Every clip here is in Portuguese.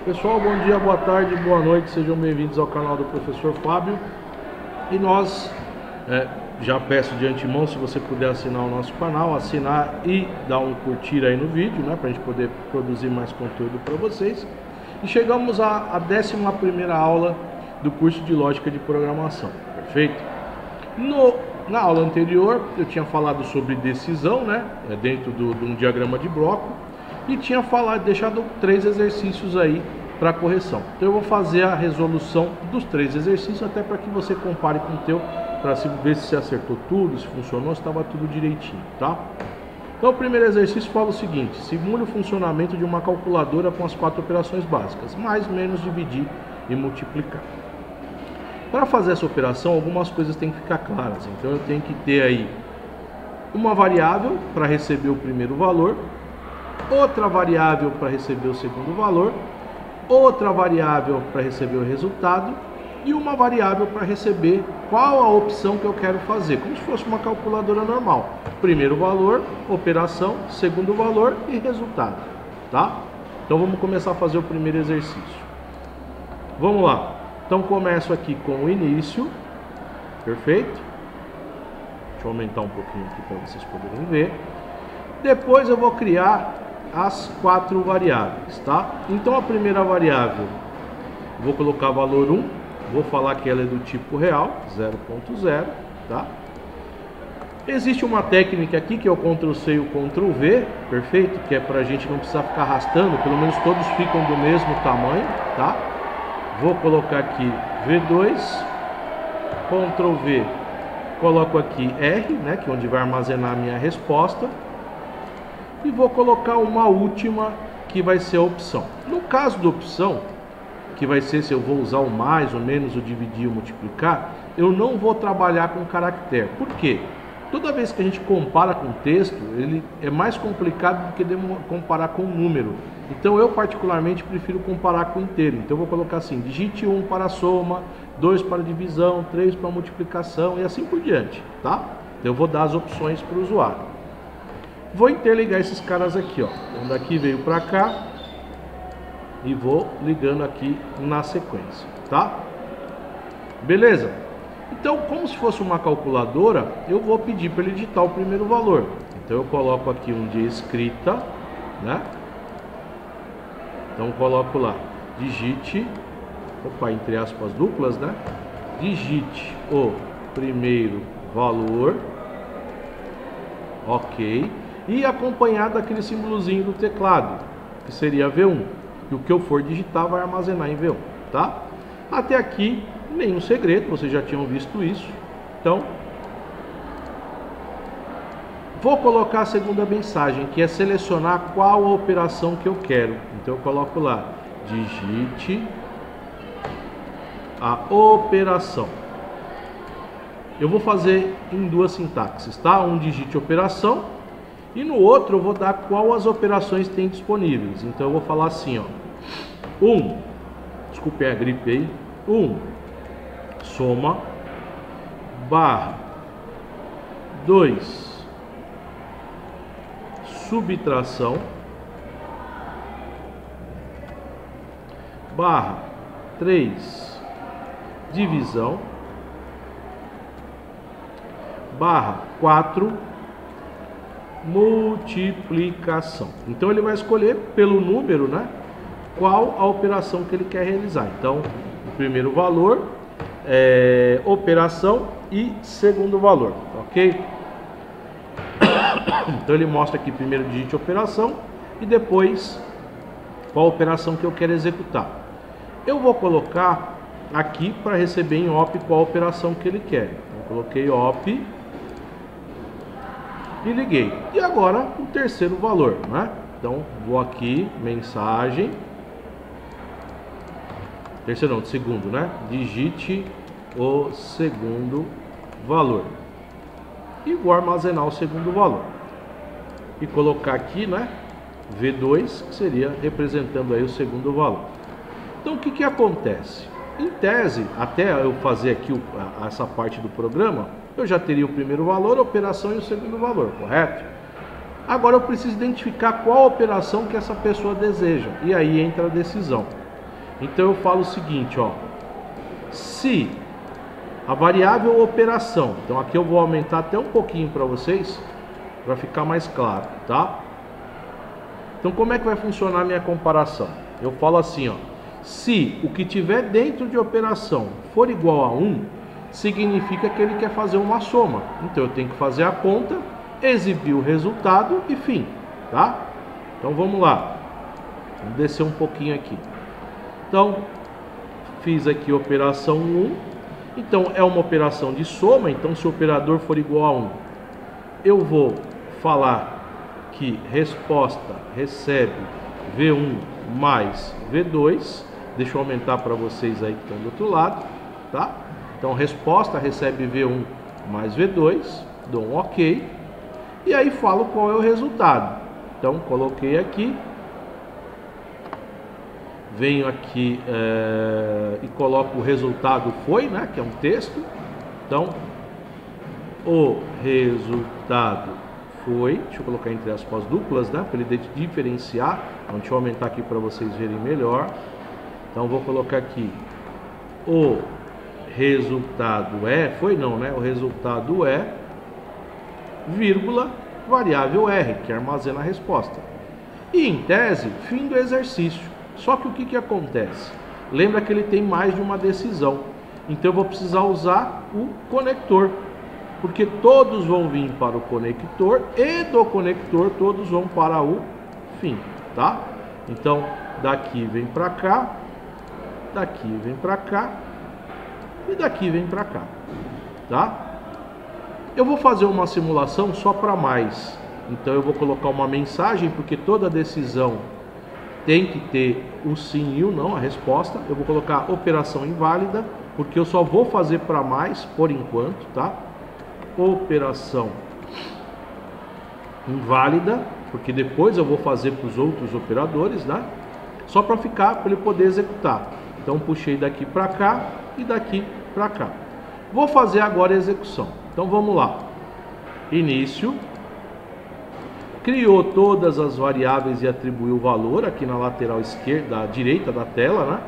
Pessoal, bom dia, boa tarde, boa noite, sejam bem-vindos ao canal do Professor Fábio. E nós, já peço de antemão, se você puder assinar o nosso canal, assinar e dar um curtir aí no vídeo, né, pra gente poder produzir mais conteúdo para vocês. E chegamos à 11ª aula do curso de Lógica de Programação, perfeito? Na aula anterior eu tinha falado sobre decisão, né, dentro de um diagrama de bloco, e tinha deixado 3 exercícios aí para correção. Então eu vou fazer a resolução dos 3 exercícios, até para que você compare com o teu, para ver se você acertou tudo, se funcionou, se estava tudo direitinho, tá? Então o primeiro exercício fala o seguinte: simule o funcionamento de uma calculadora com as 4 operações básicas, mais, menos, dividir e multiplicar. Para fazer essa operação, algumas coisas têm que ficar claras. Então eu tenho que ter aí uma variável para receber o primeiro valor, outra variável para receber o segundo valor, outra variável para receber o resultado e uma variável para receber qual a opção que eu quero fazer, como se fosse uma calculadora normal. Primeiro valor, operação, segundo valor e resultado, tá? Então vamos começar a fazer o primeiro exercício. Vamos lá. Então começo aqui com o início, perfeito? Deixa eu aumentar um pouquinho aqui para vocês poderem ver. Depois eu vou criar as 4 variáveis, tá? Então a primeira variável, vou colocar valor 1, vou falar que ela é do tipo real, 0.0, tá? Existe uma técnica aqui que é o Ctrl+C e o Ctrl+V, perfeito? Que é para a gente não precisar ficar arrastando, pelo menos todos ficam do mesmo tamanho, tá? Vou colocar aqui V2, Ctrl+V, coloco aqui R, né, que é onde vai armazenar a minha resposta, e vou colocar uma última que vai ser a opção. No caso da opção, que vai ser se eu vou usar o mais, o menos, o dividir, o multiplicar, eu não vou trabalhar com caractere. Por quê? Toda vez que a gente compara com texto, ele é mais complicado do que comparar com número. Então eu particularmente prefiro comparar com inteiro. Então eu vou colocar assim: digite 1 para a soma, 2 para a divisão, 3 para a multiplicação e assim por diante, tá? Eu vou dar as opções para o usuário. Vou interligar esses caras aqui, ó. Então daqui veio para cá e vou ligando aqui na sequência, tá? Beleza? Então, como se fosse uma calculadora, eu vou pedir para ele digitar o primeiro valor. Então eu coloco aqui um de escrita, né? Então coloco lá, digite, entre aspas duplas, né? Digite o primeiro valor, ok, e acompanhado daquele símbolozinho do teclado, que seria V1. E o que eu for digitar vai armazenar em V1, tá? Até aqui, nenhum segredo, vocês já tinham visto isso. Então, vou colocar a segunda mensagem, que é selecionar qual a operação que eu quero. Então eu coloco lá, digite a operação. Eu vou fazer em 2 sintaxes, tá? Um digite operação e no outro eu vou dar qual as operações tem disponíveis. Então eu vou falar assim, ó: desculpem a gripe aí, 1 soma barra 2 subtração barra 3 divisão barra 4 multiplicação. Então ele vai escolher pelo número, né, qual a operação que ele quer realizar. Então o primeiro valor, operação e segundo valor, ok? Então ele mostra aqui primeiro digite operação e depois qual a operação que eu quero executar. Eu vou colocar aqui para receber em op qual a operação que ele quer. Então coloquei op e liguei. E agora o terceiro valor, né? Então vou aqui, mensagem, terceiro não, segundo, né? Digite o segundo valor e vou armazenar o segundo valor e colocar aqui, né, V2, que seria representando aí o segundo valor. Então o que acontece? Em tese, até eu fazer aqui essa parte do programa, eu já teria o primeiro valor, a operação e o segundo valor, correto? Agora eu preciso identificar qual operação que essa pessoa deseja, e aí entra a decisão. Então eu falo o seguinte, ó. Se a variável operação, então aqui eu vou aumentar até um pouquinho para vocês, para ficar mais claro, tá? Então como é que vai funcionar a minha comparação? Eu falo assim, ó. Se o que tiver dentro de operação for igual a 1, significa que ele quer fazer uma soma. Então eu tenho que fazer a conta, exibir o resultado e fim, tá? Então vamos lá. Vamos descer um pouquinho aqui. Então, fiz aqui operação 1. Então é uma operação de soma, então se o operador for igual a 1, eu vou falar que resposta recebe V1 mais V2. Deixa eu aumentar para vocês aí que estão do outro lado, tá? Então resposta recebe V1 mais V2, dou um OK. E aí falo qual é o resultado. Então coloquei aqui. Venho aqui e coloco o resultado foi, né? Que é um texto. Então, o resultado foi. Deixa eu colocar entre aspas duplas, né? Para ele diferenciar. Então, deixa eu aumentar aqui para vocês verem melhor. Então, vou colocar aqui. O resultado é. Foi não, né? O resultado é. Vírgula. Variável R, que armazena a resposta. E em tese, fim do exercício. Só que o que acontece? Lembra que ele tem mais de uma decisão. Então eu vou precisar usar o conector. Porque todos vão vir para o conector e do conector todos vão para o fim, tá? Então daqui vem para cá, daqui vem para cá e daqui vem para cá, tá? Eu vou fazer uma simulação só para mais. Então eu vou colocar uma mensagem porque toda decisão tem que ter o sim e o não, a resposta. Eu vou colocar operação inválida, porque eu só vou fazer para mais por enquanto, tá? Operação inválida, porque depois eu vou fazer para os outros operadores, né? Só para ficar, para ele poder executar. Então puxei daqui para cá e daqui para cá. Vou fazer agora a execução. Então vamos lá. Início. Criou todas as variáveis e atribuiu o valor aqui na lateral esquerda, direita da tela, né?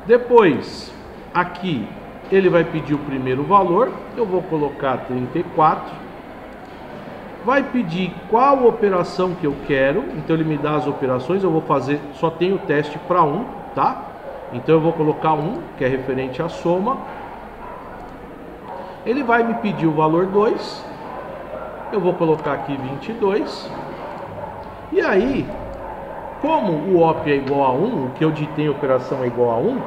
Depois, aqui, ele vai pedir o primeiro valor. Eu vou colocar 34. Vai pedir qual operação que eu quero. Então ele me dá as operações. Eu vou fazer, só tem o teste para 1, tá? Então eu vou colocar 1, que é referente à soma. Ele vai me pedir o valor 2. Eu vou colocar aqui 22. E aí, como o OP é igual a 1, o que eu ditei operação é igual a 1,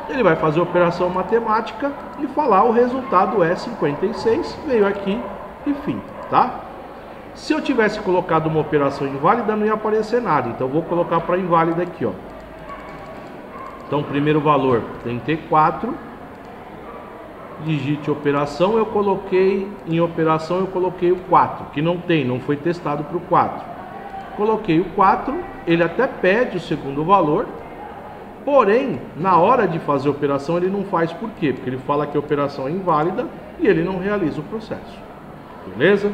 ele vai fazer a operação matemática e falar o resultado é 56. Veio aqui e fim, tá? Se eu tivesse colocado uma operação inválida, não ia aparecer nada. Então, eu vou colocar para inválida aqui, ó. Então, primeiro valor, 34. Digite operação, eu coloquei em operação, eu coloquei o 4, que não tem, não foi testado para o 4. Coloquei o 4, ele até pede o segundo valor, porém, na hora de fazer a operação, ele não faz por quê? Porque ele fala que a operação é inválida e ele não realiza o processo. Beleza?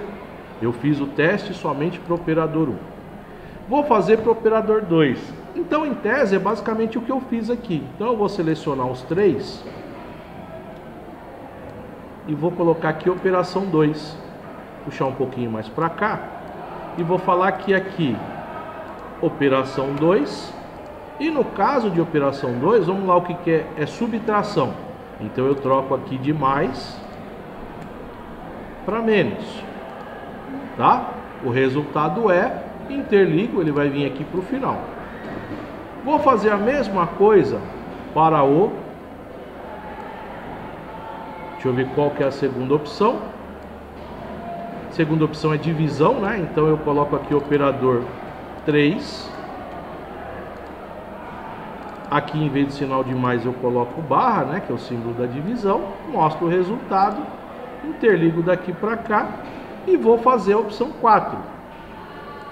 Eu fiz o teste somente para o operador 1. Vou fazer para o operador 2. Então, em tese, é basicamente o que eu fiz aqui. Então, eu vou selecionar os 3 e vou colocar aqui operação 2. Puxar um pouquinho mais para cá e vou falar que aqui operação 2. E no caso de operação 2, vamos lá, o que é? É subtração. Então eu troco aqui de mais para menos, tá? O resultado é, interligo, ele vai vir aqui para o final. Vou fazer a mesma coisa para o... Deixa eu ver qual que é a segunda opção. Segunda opção é divisão, né? Então eu coloco aqui operador 3. Aqui em vez de sinal de mais eu coloco barra, né? Que é o símbolo da divisão. Mostro o resultado. Interligo daqui para cá. E vou fazer a opção 4.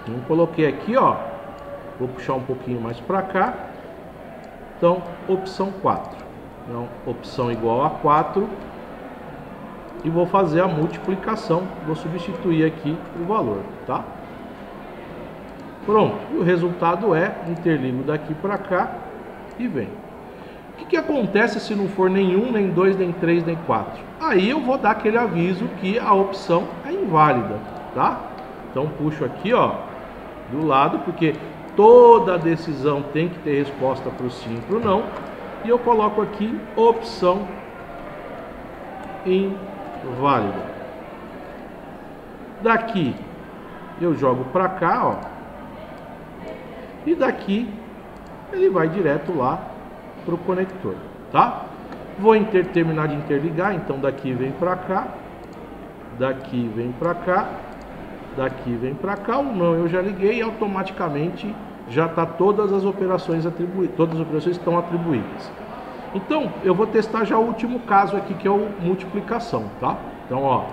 Então coloquei aqui, ó. Vou puxar um pouquinho mais para cá. Então, opção 4. Então, opção igual a 4. E vou fazer a multiplicação, vou substituir aqui o valor, tá? Pronto, e o resultado é, interligo daqui para cá, e vem. O que acontece se não for nenhum, nem 2, nem 3, nem 4? Aí eu vou dar aquele aviso que a opção é inválida, tá? Então puxo aqui, ó, do lado, porque toda decisão tem que ter resposta para o sim e para o não. E eu coloco aqui opção inválida. Daqui eu jogo para cá, ó. E daqui ele vai direto lá para o conector, tá? Vou terminar de interligar, então daqui vem para cá, daqui vem para cá, daqui vem para cá. O não eu já liguei e automaticamente já está todas as operações atribuídas, todas as operações estão atribuídas. Então eu vou testar já o último caso aqui, que é o multiplicação, tá? Então, ó,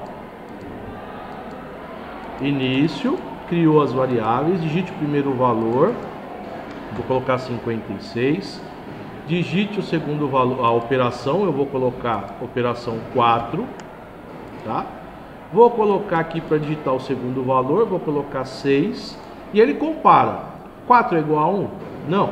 início, criou as variáveis, digite o primeiro valor, vou colocar 56, digite o segundo valor, a operação, eu vou colocar operação 4, tá? Vou colocar aqui para digitar o segundo valor, vou colocar 6, e ele compara, 4 é igual a 1? Não.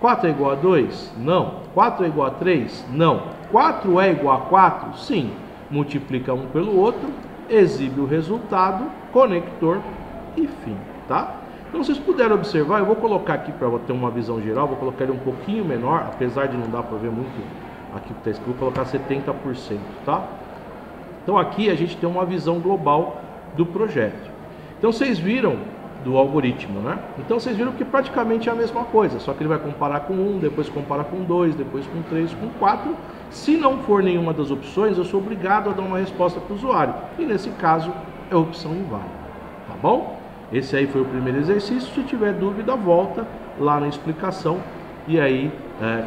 4 é igual a 2? Não. 4 é igual a 3? Não. 4 é igual a 4? Sim. Multiplica um pelo outro, exibe o resultado, conector e fim, tá? Então vocês puderam observar, eu vou colocar aqui para ter uma visão geral, vou colocar ele um pouquinho menor, apesar de não dar para ver muito aqui que está escrito, vou colocar 70%, tá? Então aqui a gente tem uma visão global do projeto. Então vocês viram do algoritmo, né? Então vocês viram que praticamente é a mesma coisa, só que ele vai comparar com 1, depois compara com 2, depois com 3, com 4. Se não for nenhuma das opções, eu sou obrigado a dar uma resposta para o usuário. E nesse caso é a opção inválida, tá bom? Esse aí foi o primeiro exercício. Se tiver dúvida, volta lá na explicação. E aí,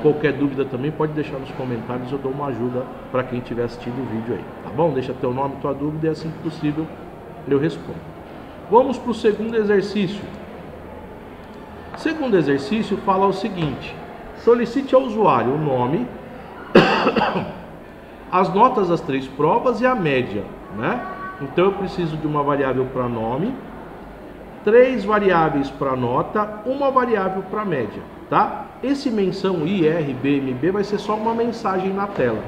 qualquer dúvida também pode deixar nos comentários, eu dou uma ajuda para quem estiver assistindo o vídeo aí, tá bom? Deixa teu nome, tua dúvida e assim que possível eu respondo. Vamos para o segundo exercício. O segundo exercício fala o seguinte: solicite ao usuário o nome, as notas das 3 provas e a média, né? Então eu preciso de uma variável para nome, 3 variáveis para nota, uma variável para média, tá? Esse menção IRBMB vai ser só uma mensagem na tela.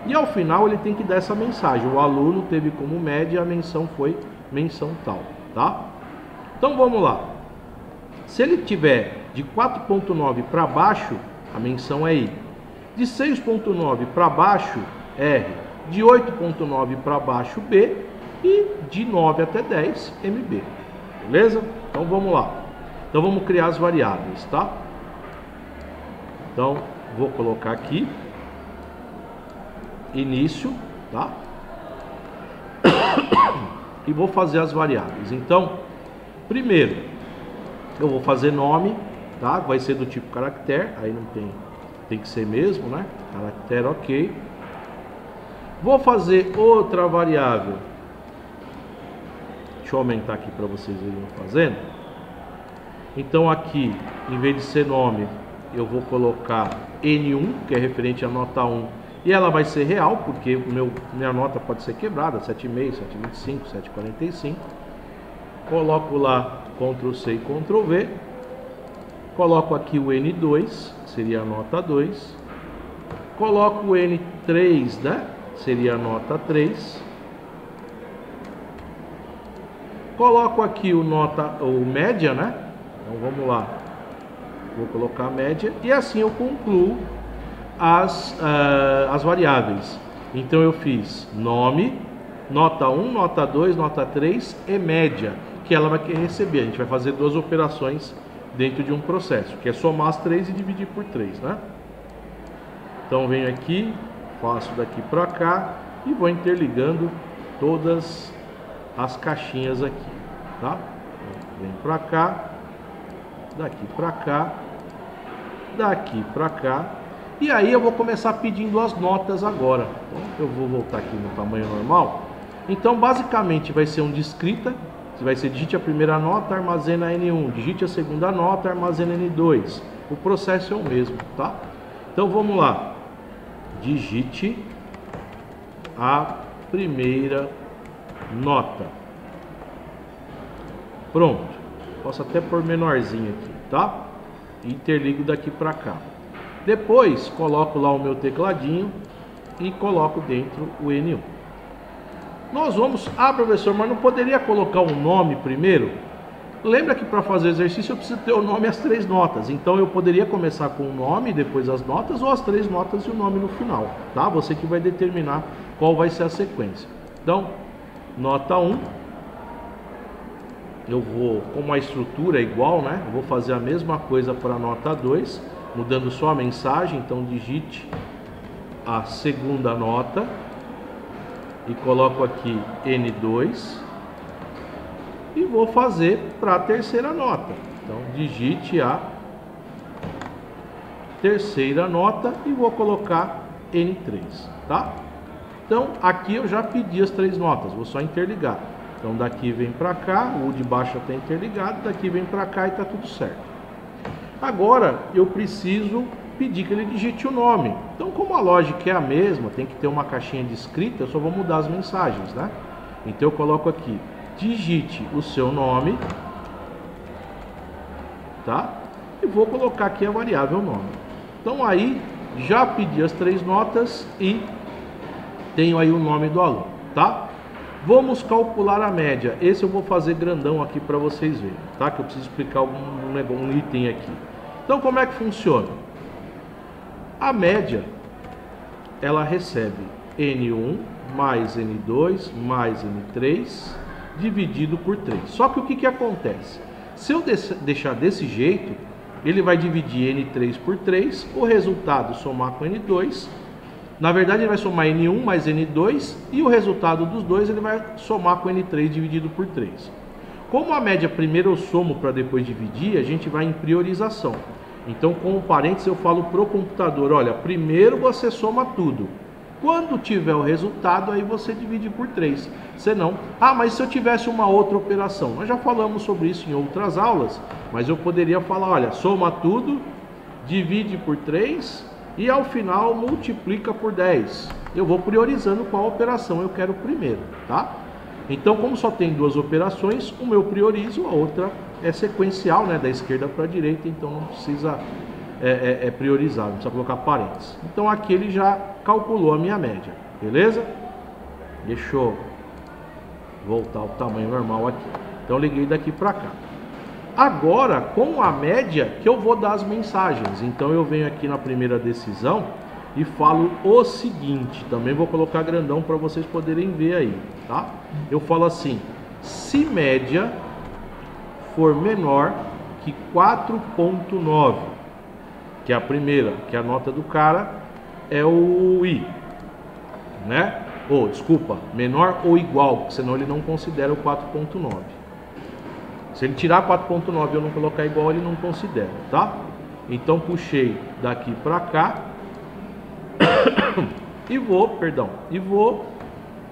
E ao final ele tem que dar essa mensagem. O aluno teve como média, a menção foi menção tal, tá? Então vamos lá. Se ele tiver de 4.9 para baixo, a menção é I. De 6.9 para baixo, R. De 8.9 para baixo, B. E de 9 até 10, MB. Beleza? Então vamos lá. Então vamos criar as variáveis, tá? Então vou colocar aqui início, tá? E vou fazer as variáveis. Então, primeiro eu vou fazer nome, tá? Vai ser do tipo caractere, aí não tem que ser mesmo, né? Caractere, ok. Vou fazer outra variável. Deixa eu aumentar aqui para vocês verem fazendo. Então aqui, em vez de ser nome, eu vou colocar N1, que é referente à nota 1, e ela vai ser real, porque minha nota pode ser quebrada, 7,5, 7,25, 7,45. Coloco lá Ctrl C e Ctrl V. Coloco aqui o N2, seria a nota 2. Coloco o N3, né? Seria a nota 3. Coloco aqui o média, né? Então vamos lá. Vou colocar a média e assim eu concluo as variáveis. Então eu fiz nome, nota 1, nota 2, nota 3 e média, que ela vai receber. A gente vai fazer 2 operações dentro de um processo, que é somar as 3 e dividir por 3, né? Então venho aqui, faço daqui para cá e vou interligando todas as caixinhas aqui, tá? Venho para cá, daqui para cá, daqui para cá. E aí eu vou começar pedindo as notas agora. Então, eu vou voltar aqui no tamanho normal. Então basicamente vai ser um discreta. Vai ser digite a primeira nota, armazena N1. Digite a segunda nota, armazena N2. O processo é o mesmo, tá? Então vamos lá. Digite a primeira nota. Pronto. Posso até pôr menorzinho aqui, tá? Interligo daqui para cá. Depois coloco lá o meu tecladinho e coloco dentro o N1. Nós vamos... Ah, professor, mas não poderia colocar um nome primeiro? Lembra que para fazer o exercício eu preciso ter o nome e as 3 notas. Então eu poderia começar com o nome, depois as notas, ou as 3 notas e o nome no final, tá? Você que vai determinar qual vai ser a sequência. Então, nota 1. Eu vou, como a estrutura é igual, né? Eu vou fazer a mesma coisa para a nota 2, mudando só a mensagem. Então digite a segunda nota e coloco aqui N2. E vou fazer para a terceira nota. Então digite a terceira nota e vou colocar N3, tá? Então aqui eu já pedi as 3 notas, vou só interligar. Então daqui vem para cá, o de baixo está interligado, daqui vem para cá e está tudo certo. Agora eu preciso pedir que ele digite o nome. Então, como a lógica é a mesma, tem que ter uma caixinha de escrita, eu só vou mudar as mensagens, né? Então eu coloco aqui: digite o seu nome, tá? E vou colocar aqui a variável nome. Então aí já pedi as 3 notas e tenho aí o nome do aluno, tá? Vamos calcular a média. Esse eu vou fazer grandão aqui para vocês verem, tá? Que eu preciso explicar um item aqui. Então como é que funciona? A média, ela recebe N1 mais N2 mais N3 dividido por 3. Só que o que acontece? Se eu deixar desse jeito, ele vai dividir N3 por 3, o resultado somar com N2. Na verdade, ele vai somar N1 mais N2 e o resultado dos dois ele vai somar com N3 dividido por 3. Como a média primeiro eu somo para depois dividir, a gente vai em priorização. Então, com o parênteses, eu falo para o computador: olha, primeiro você soma tudo. Quando tiver o resultado, aí você divide por 3. Senão, mas se eu tivesse uma outra operação? Nós já falamos sobre isso em outras aulas, mas eu poderia falar: olha, soma tudo, divide por 3 e ao final multiplica por 10. Eu vou priorizando qual operação eu quero primeiro, tá? Então, como só tem 2 operações, uma eu priorizo, a outra é sequencial, né, da esquerda para a direita, então não precisa priorizar, não precisa colocar parênteses. Então aqui ele já calculou a minha média, beleza? Deixa eu voltar ao tamanho normal aqui. Então liguei daqui para cá. Agora, com a média, que eu vou dar as mensagens. Então eu venho aqui na primeira decisão e falo o seguinte, também vou colocar grandão para vocês poderem ver aí, tá? Eu falo assim: se média for menor que 4.9, que é a primeira, que é a nota do cara, é o I, né? Ou, desculpa, menor ou igual, senão ele não considera o 4.9. Se ele tirar 4.9 e eu não colocar igual, ele não considera, tá? Então puxei daqui para cá e vou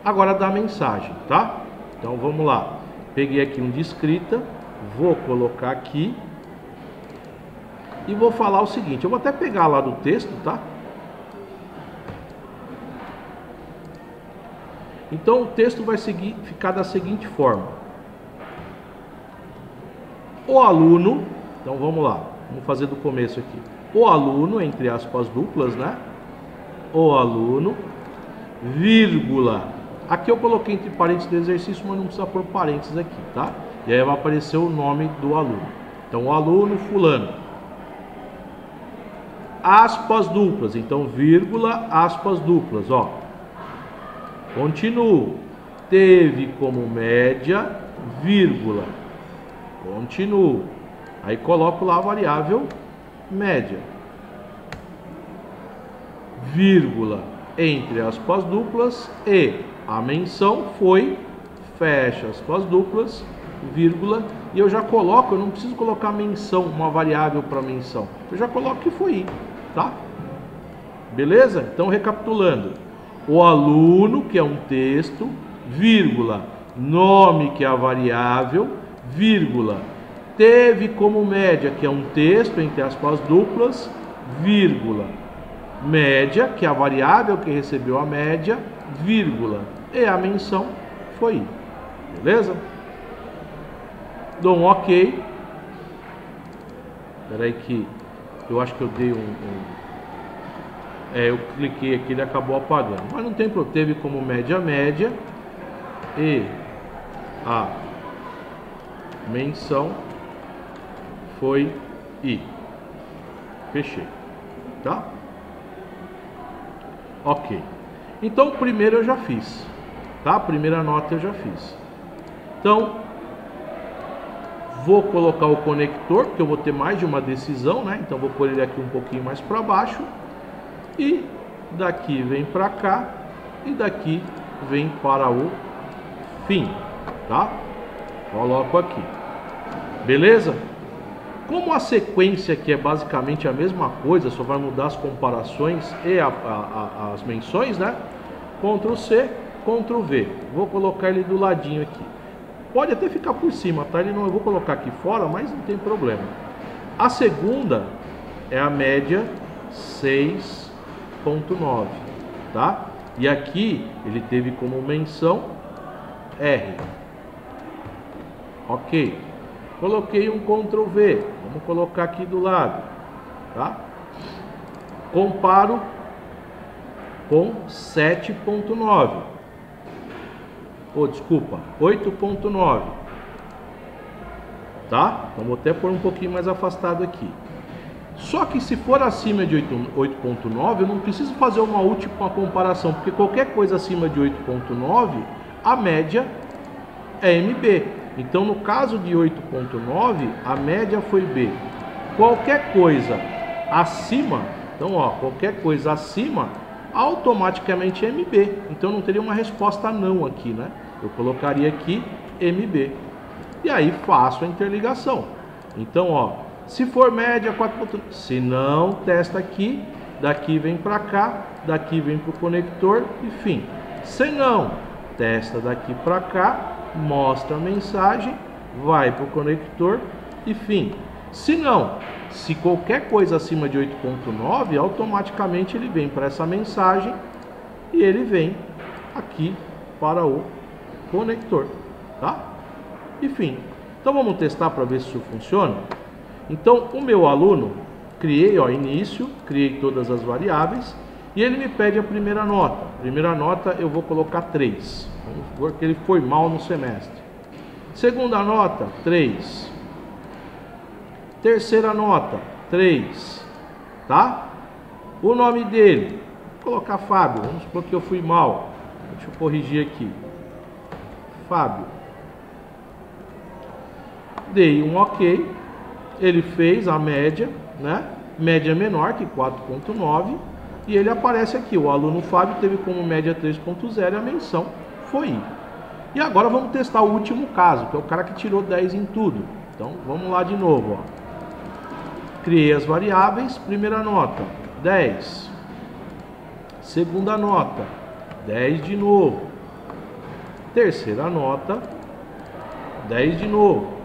agora dar a mensagem, tá? Então vamos lá. Peguei aqui um de escrita, vou colocar aqui e vou falar o seguinte. Eu vou até pegar lá do texto, tá? Então o texto vai ficar da seguinte forma: o aluno, então vamos lá, vamos fazer do começo aqui. O aluno, entre aspas duplas, né? O aluno, vírgula. Aqui eu coloquei entre parênteses do exercício, mas não precisa pôr parênteses aqui, tá? E aí vai aparecer o nome do aluno. Então, o aluno fulano. Aspas duplas. Então, vírgula, aspas duplas, ó. Continuo. Teve como média, vírgula. Continuo. Aí coloco lá a variável média. Vírgula, entre aspas duplas, e a menção foi, fecha aspas duplas, vírgula, e eu já coloco, eu não preciso colocar menção, uma variável para menção, eu já coloco que foi I, tá? Beleza? Então, recapitulando: o aluno, que é um texto, vírgula, nome, que é a variável, vírgula, teve como média, que é um texto, entre aspas duplas, vírgula, média, que é a variável que recebeu a média, vírgula, e a menção foi I. Beleza? Dou um OK. Espera aí que eu acho que eu dei eu cliquei aqui, ele acabou apagando, mas não tem problema, teve como média e a menção foi I. Fechei, tá? Ok. Então, o primeiro eu já fiz, tá? A primeira nota eu já fiz. Então, vou colocar o conector, porque eu vou ter mais de uma decisão, né? Então, vou pôr ele aqui um pouquinho mais para baixo. E daqui vem para cá. E daqui vem para o fim, tá? Coloco aqui. Beleza? Como a sequência aqui é basicamente a mesma coisa, só vai mudar as comparações e as menções, né? Ctrl C, Ctrl V. Vou colocar ele do ladinho aqui. Pode até ficar por cima, tá? Ele não, eu vou colocar aqui fora, mas não tem problema. A segunda é a média 6.9, tá? E aqui ele teve como menção R. Ok. Coloquei um Ctrl V. Vamos colocar aqui do lado, tá? Comparo com 7.9. Desculpa, 8.9. Tá? Então vou até pôr um pouquinho mais afastado aqui. Só que se for acima de 8.9, eu não preciso fazer uma última comparação, porque qualquer coisa acima de 8.9, a média é MB. Então, no caso de 8.9, a média foi B. Qualquer coisa acima, então, qualquer coisa acima, automaticamente é MB. Então, não teria uma resposta não aqui, né? Eu colocaria aqui MB. E aí, faço a interligação. Então, se for média 4.9, se não, testa aqui, daqui vem para cá, daqui vem para o conector e fim. Se não, testa daqui para cá, mostra a mensagem, vai para o conector e fim. Se não, se qualquer coisa acima de 8.9, automaticamente ele vem para essa mensagem e ele vem aqui para o conector, tá? E fim. Então vamos testar para ver se isso funciona. Então o meu aluno, criei início, criei todas as variáveis e ele me pede a primeira nota. Primeira nota eu vou colocar 3. Vamos supor que ele foi mal no semestre. Segunda nota, 3. Terceira nota, 3. Tá? O nome dele, vou colocar Fábio. Vamos supor que eu fui mal. Deixa eu corrigir aqui. Fábio. Dei um OK. Ele fez a média, né? Média menor que 4.9. E ele aparece aqui. O aluno Fábio teve como média 3.0 e a menção foi I. E agora vamos testar o último caso, que é o cara que tirou 10 em tudo. Então vamos lá de novo. Criei as variáveis. Primeira nota, 10. Segunda nota, 10 de novo. Terceira nota, 10 de novo.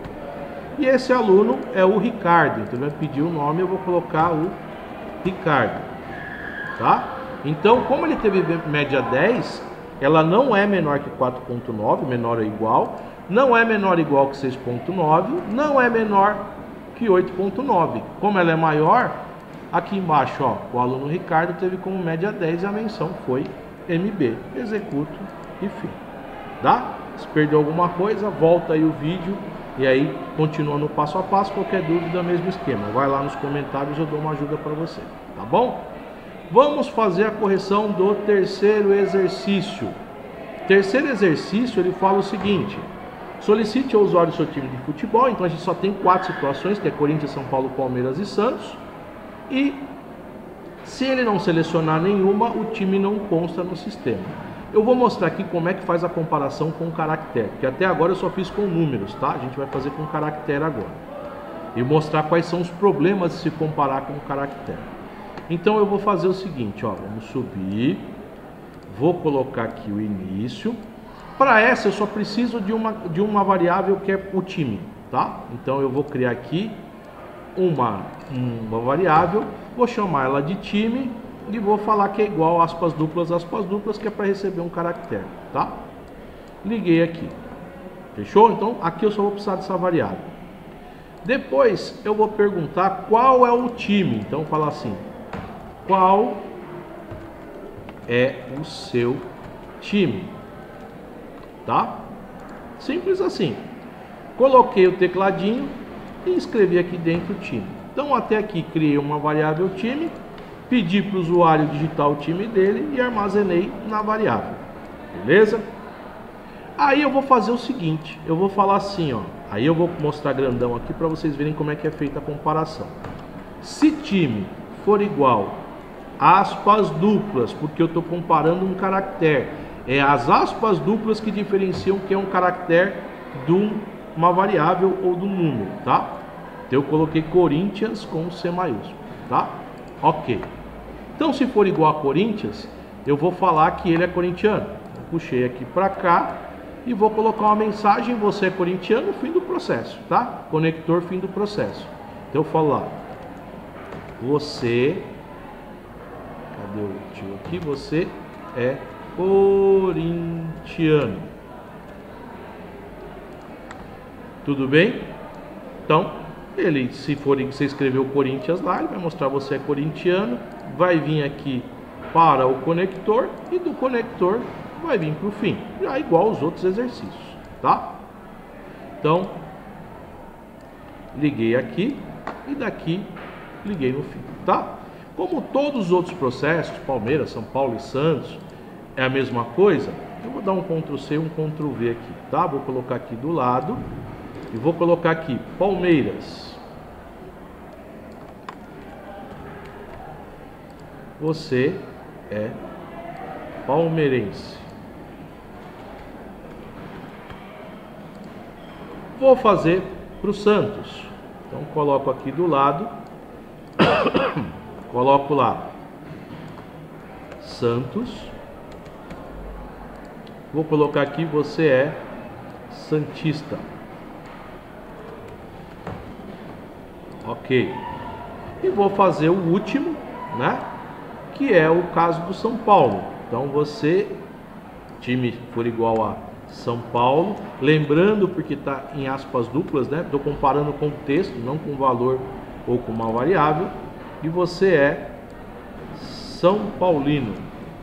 E esse aluno é o Ricardo. Então ele vai pedir o nome, eu vou colocar o Ricardo. Tá? Então, como ele teve média 10, ela não é menor que 4.9, menor ou igual, não é menor ou igual que 6.9, não é menor que 8.9. Como ela é maior, aqui embaixo, o aluno Ricardo teve como média 10 e a menção foi MB. Executo e fim. Tá? Se perdeu alguma coisa, volta aí o vídeo e aí continua no passo a passo. Qualquer dúvida, mesmo esquema. Vai lá nos comentários, eu dou uma ajuda para você. Tá bom? Vamos fazer a correção do terceiro exercício. Terceiro exercício, ele fala o seguinte: solicite ao usuário seu time de futebol. Então a gente só tem 4 situações, que é Corinthians, São Paulo, Palmeiras e Santos. E se ele não selecionar nenhuma, o time não consta no sistema. Eu vou mostrar aqui como é que faz a comparação com o caractere, porque até agora eu só fiz com números, tá? A gente vai fazer com o caractere agora. E mostrar quais são os problemas de se comparar com o caractere. Então eu vou fazer o seguinte, vamos subir, vou colocar aqui o início. Para essa eu só preciso de uma variável que é o time, tá? Então eu vou criar aqui uma variável, vou chamar ela de time e vou falar que é igual aspas duplas, que é para receber um caractere, tá? Liguei aqui, fechou? Então aqui eu só vou precisar dessa variável. Depois eu vou perguntar qual é o time, então falar assim: qual é o seu time, tá? Simples assim. Coloquei o tecladinho e escrevi aqui dentro o time. Então até aqui criei uma variável time, pedi para o usuário digitar o time dele e armazenei na variável, beleza? Aí eu vou fazer o seguinte, eu vou falar assim, ó. Aí eu vou mostrar grandão aqui para vocês verem como é que é feita a comparação. Se time for igual aspas duplas, porque eu estou comparando um caractere, é as aspas duplas que diferenciam que é um caractere de uma variável ou do número, tá? Então eu coloquei Corinthians com C maiúsculo, tá? Ok. Então se for igual a Corinthians, eu vou falar que ele é corintiano. Eu puxei aqui para cá e vou colocar uma mensagem: você é corintiano, fim do processo, tá? Conector, fim do processo. Então eu falo lá, você, cadê o tio aqui? Você é corintiano. Tudo bem? Então, ele, se você escreveu Corinthians lá, ele vai mostrar você é corintiano, vai vir aqui para o conector e do conector vai vir para o fim, já igual aos outros exercícios, tá? Então, liguei aqui e daqui liguei no fim, tá? Como todos os outros processos, Palmeiras, São Paulo e Santos, é a mesma coisa, eu vou dar um Ctrl C e um Ctrl V aqui, tá? Vou colocar aqui do lado e vou colocar aqui Palmeiras. Você é palmeirense. Vou fazer para o Santos. Então coloco aqui do lado, coloco lá Santos. Vou colocar aqui você é santista. Ok. E vou fazer o último, né? Que é o caso do São Paulo. Então você, time for igual a São Paulo, lembrando porque está em aspas duplas, né? Estou comparando com o texto, não com o valor ou com uma variável. E você é São Paulino.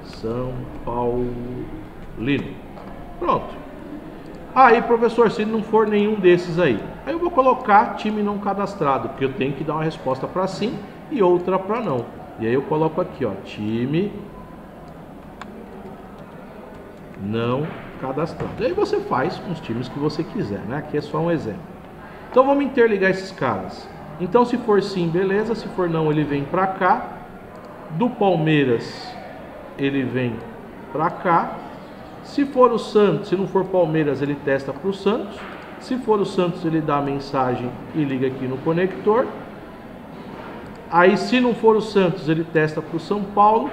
São Paulino. Pronto. Aí, professor, se não for nenhum desses aí eu vou colocar time não cadastrado, porque eu tenho que dar uma resposta para sim e outra para não. E aí eu coloco aqui, ó, time não cadastrado. E aí você faz uns times que você quiser, né? Aqui é só um exemplo. Então vamos interligar esses caras. Então se for sim, beleza. Se for não, ele vem para cá. Do Palmeiras, ele vem para cá. Se for o Santos, se não for Palmeiras, ele testa para o Santos. Se for o Santos, ele dá a mensagem e liga aqui no conector. Aí, se não for o Santos, ele testa para o São Paulo.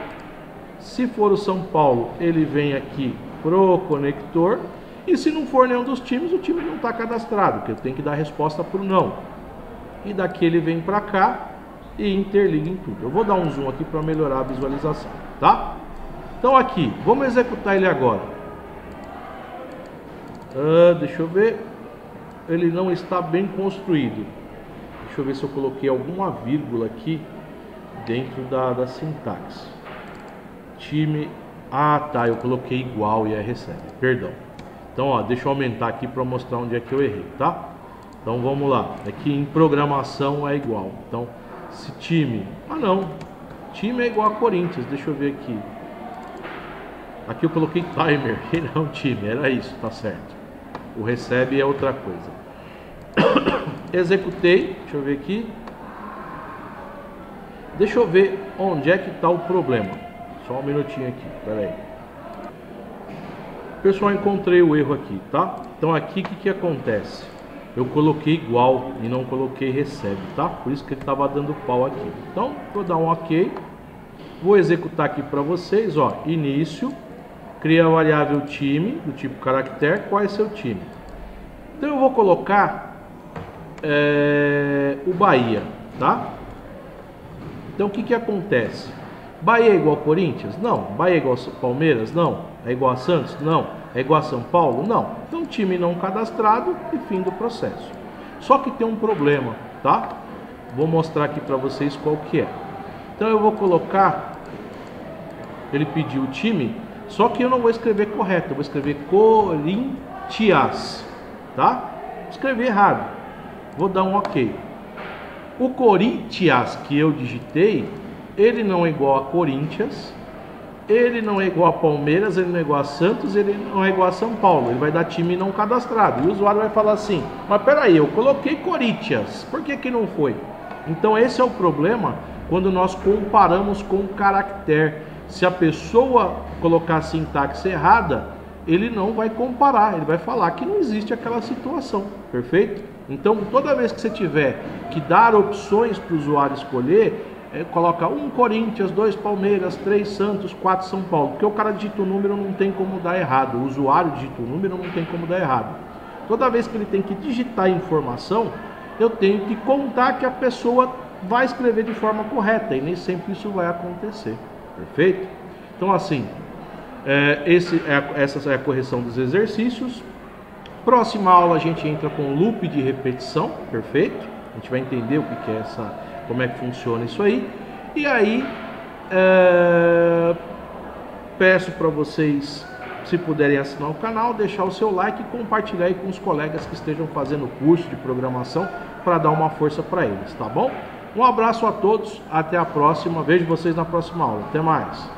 Se for o São Paulo, ele vem aqui pro conector. E se não for nenhum dos times, o time não está cadastrado, porque eu tenho que dar a resposta para o não. E daqui ele vem para cá e interliga em tudo. Eu vou dar um zoom aqui para melhorar a visualização, tá? Então aqui, vamos executar ele agora. Deixa eu ver. Ele não está bem construído. Deixa eu ver se eu coloquei alguma vírgula aqui dentro da sintaxe. Time... Ah, tá, eu coloquei igual e aí recebe. Perdão. Então, ó, deixa eu aumentar aqui para mostrar onde é que eu errei, tá? Então, vamos lá. Aqui em programação é igual. Então, se time... Ah, não. Time é igual a Corinthians. Deixa eu ver aqui. Aqui eu coloquei timer e não time. Era isso, tá certo. O recebe é outra coisa. Executei. Deixa eu ver aqui. Deixa eu ver onde é que está o problema. Só um minutinho aqui. Pera aí. Pessoal, encontrei o erro aqui, tá? Então aqui o que acontece? Eu coloquei igual e não coloquei recebe, tá? Por isso que ele estava dando pau aqui. Então, vou dar um ok. Vou executar aqui para vocês, ó. Início. Cria a variável time, do tipo caractere. Qual é seu time? Então eu vou colocar o Bahia, tá? Então o que acontece? Bahia é igual a Corinthians? Não. Bahia é igual a Palmeiras? Não. É igual a Santos? Não. É igual a São Paulo? Não. Então time não cadastrado e fim do processo. Só que tem um problema, tá? Vou mostrar aqui para vocês qual que é. Então eu vou colocar ele pediu o time, só que eu não vou escrever correto, eu vou escrever Corinthians, tá? Vou escrever errado, vou dar um ok. O Corinthians que eu digitei, ele não é igual a Corinthians, ele não é igual a Palmeiras, ele não é igual a Santos, ele não é igual a São Paulo. Ele vai dar time não cadastrado. E o usuário vai falar assim, mas peraí, eu coloquei Corinthians, por que que não foi? Então esse é o problema quando nós comparamos com o caractere. Se a pessoa colocar a sintaxe errada, ele não vai comparar, ele vai falar que não existe aquela situação, perfeito? Então toda vez que você tiver que dar opções para o usuário escolher, coloca 1 Corinthians, 2 Palmeiras, 3 Santos, 4 São Paulo, porque o cara digita o número, não tem como dar errado, o usuário digita o número, não tem como dar errado. Toda vez que ele tem que digitar informação, eu tenho que contar que a pessoa vai escrever de forma correta, e nem sempre isso vai acontecer, perfeito? Então assim, essa é a correção dos exercícios. Próxima aula a gente entra com loop de repetição, perfeito? A gente vai entender o que é como é que funciona isso aí. E aí peço para vocês, se puderem assinar o canal, deixar o seu like e compartilhar aí com os colegas que estejam fazendo curso de programação para dar uma força para eles, tá bom? Um abraço a todos, até a próxima, vejo vocês na próxima aula, até mais.